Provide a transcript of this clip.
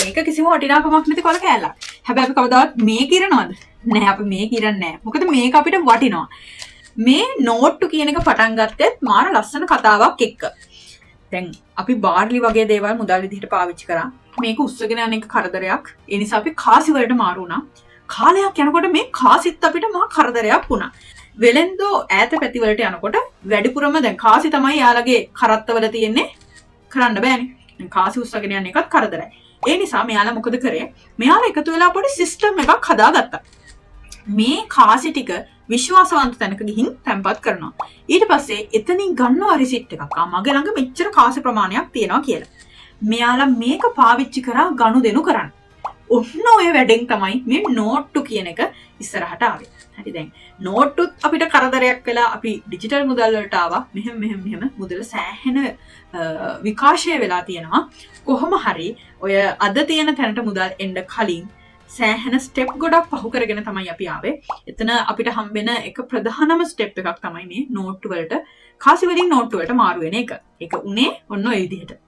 මේක කිසිම වටිනාකමක් නැති කොල කෑල්ලක්. හැබැයි අපි කවදාවත් මේ කිරනවද? නැහැ අපි මේ කිරන්නේ නැහැ. මොකද මේක අපිට වටිනවා. මේ නෝට්ටු කියන එක පටන් ගත්තෙත් මාර ලස්සන කතාවක් එක්ක. දැන් අපි බාර්ලි වගේ දේවල් මුදල් විදිහට පාවිච්චි කරා. මේක උස්සගෙන යන එක කරදරයක්. ඒ නිසා අපි කාසි වලට මාරු වුණා. කාලයක් යනකොට මේ කාසිත් අපිට මහා කරදරයක් වුණා. වෙලෙන්දෝ ඈත පැති වලට යනකොට වැඩිපුරම දැන් කාසි තමයි යාළගේ කරත්තවල තියෙන්නේ. කරන්න බෑනේ. දැන් කාසි උස්සගෙන යන එකත් කරදරයි. ඒ නිසා මෙයාලා මොකද කරේ? මෙයාලා එකතු වෙලා පොඩි සිස්ටම් එකක් හදාගත්තා. මේ කාසි ටික විශ්වාසවන්ත තැනක ගිහින් තැන්පත් කරනවා. ඊට පස්සේ එතනින් ගන්නවා රිසිට් එකක්. මගේ ළඟ මෙච්චර කාසි ප්‍රමාණයක් තියෙනවා කියලා. මෙයාලා මේක පාවිච්චි කරා ගනුදෙනු කරන්න. ඔන්න ඔය වැඩෙන් තමයි මේ නෝට්ටු කියන එක ඉස්සරහට ආවේ. හරි දැන් නෝට්ටුත් අපිට කරදරයක් වෙලා අපි ඩිජිටල් මුදල් වලට ආවා. මෙහෙම මුදල සෑහෙන විකාශය වෙලා තියෙනවා. කොහොම හරි ඔය අද තියෙන තැනට මුදල් එන්න කලින් සෑහෙන ස්ටෙප් ගොඩක් පහු කරගෙන තමයි අපි ආවේ. එතන අපිට හම්බෙන එක ප්‍රධානම ස්ටෙප් එකක් තමයි මේ නෝට්ටු වලට කාසි වලින් නෝට්ටු වලට මාරු වෙන එක. ඒක උනේ ඔන්න ඔය විදිහට.